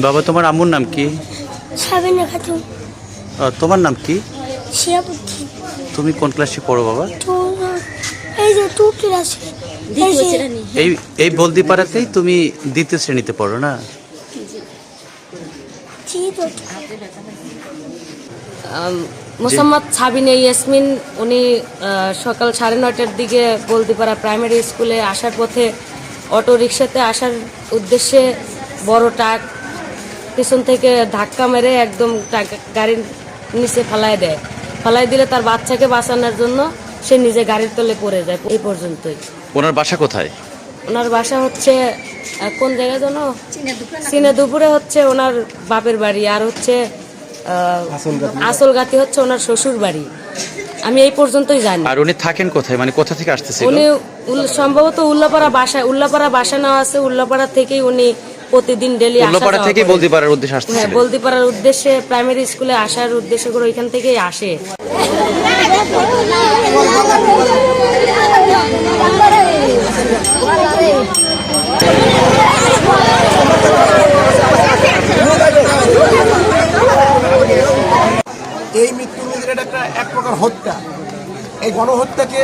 বাবা, তোমার আম্মুর নাম কি? সাবিনা খাতুন। তোমার নাম কি? শিয়াবুদ্দিন। তুমি কোন ক্লাসে পড়ো বাবা? তো এই যে টু ক্লাসে। এই এই বলদিপাড়াতেই তুমি দ্বিতীয় শ্রেণীতে পড়ো না? মোসাম্মদ সাবিনা ইয়াসমিন, উনি সকাল 9:30টার দিকে বলদিপাড়া প্রাইমারি স্কুলে আসার পথে অটো রিক্সাতে আসার উদ্দেশ্যে বড় ট্রাক পিছন থেকে ধাক্কা মেরে একদম গাড়ির নিচে ফালাই দিলে তার বাচ্চাকে বাঁচানোর জন্য সে নিজে গাড়ির তলে পড়ে যায়। এই পর্যন্তই। ওনার বাসা কোথায়? ওনার বাসা হচ্ছে কোন জায়গায় যেন, সিনে দুপুরে হচ্ছে ওনার বাপের বাড়ি, আর হচ্ছে আসলগাতি হচ্ছে ওনার শ্বশুর বাড়ি। আমি এই পর্যন্তই জানি। আর উনি থাকেন কোথায়, মানে কোথা থেকে আসতেছিল? উনি সম্ভবত উল্লাপাড়া বাসা নেওয়া আছে। উল্লাপাড়া থেকেই উনি প্রতিদিন ডেলি উল্লাপাড়া থেকে বলদিপাড়ার উদ্দেশ্যে আসতেছিল? হ্যাঁ, বলদিপাড়ার উদ্দেশ্যে প্রাইমারি স্কুলে আসার উদ্দেশ্য করে ওইখান থেকেই আসে। এই মৃত্যুর এটা এক প্রকার হত্যা। এই গণহত্যাকে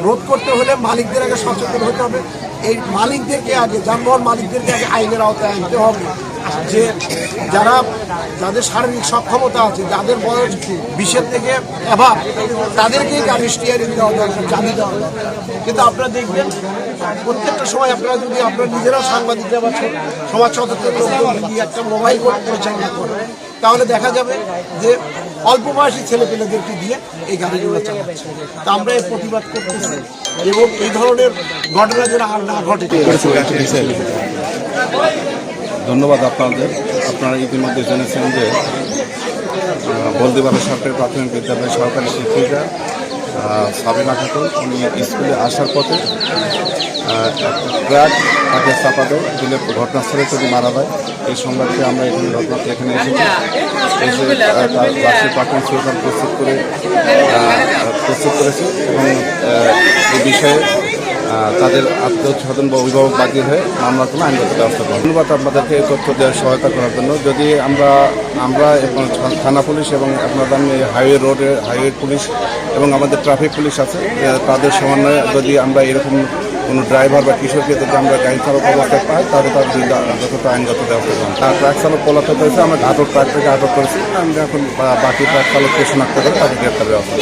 রোধ করতে হলে মালিকদের আগে সচেতন হতে হবে। এই মালিকদেরকে আগে, যানবাহন মালিকদেরকে আগে আইনের আওতায় আনতে হবে। যে যাদের শারীরিক সক্ষমতা আছে, যাদের বয়স 20-এর থেকে অ্যাভাব, তাদেরকেই গাড়ি স্টিয়ারিং দেওয়া দরকার, চাবি দেওয়া দরকার। কিন্তু আপনারা দেখবেন প্রত্যেকটা সময় আপনারা যদি আপনারা নিজেরাও সাংবাদিকরা বা সমাজ সচেতন লোকজন যদি একটা মোবাইল পরিচালনা করেন, তাহলে দেখা যাবে যে অল্প বয়সী ছেলেপেলেদেরকে দিয়ে এই গাড়িগুলো চালাচ্ছে। তা আমরা এর প্রতিবাদ করতেছি এবং এই ধরনের ঘটনা যেন আর না ঘটে। ধন্যবাদ আপনাদের। আপনারা ইতিমধ্যে জেনেছেন যে বলদিপাড়া সরকারি প্রাথমিক বিদ্যালয়ের সহকারী শিক্ষিকা সাবিনা খাতুন, উনি স্কুলে আসার পথে ট্রাক তাকে চাপা দিলে ঘটনাস্থলে তিনি মারা যায়। এই সংবাদকে আমরা এখানে এসে তার বাসের প্রাথমিক সুরক্ষা প্রস্তুত করেছি এবং এই বিষয়ে তাদের আত্মীয় স্বজন বা অভিভাবক বাদী হয়ে মামলা কোনো আইনগত ব্যবস্থা করব। ধন্যবাদ আপনাদেরকে এই তথ্য দেওয়ার সহায়তা করার জন্য। যদি আমরা এবং থানা পুলিশ এবং আপনার হাইওয়ে পুলিশ এবং আমাদের ট্রাফিক পুলিশ আছে, তাদের সমন্বয়ে যদি আমরা এরকম কোনো ড্রাইভার বা কিশোরকে যদি আমরা গাড়ি চালক অবস্থায় পাই, তাহলে তার যতটা আইনগত ব্যবস্থা করব। ট্রাক চালক পলাতক হয়েছে, আমরা ট্রাক থেকে আটক করেছি। আমরা এখন বাকি ট্রাক চালককে শনাক্ত করে তাদের গ্রেপ্তার ব্যবস্থা।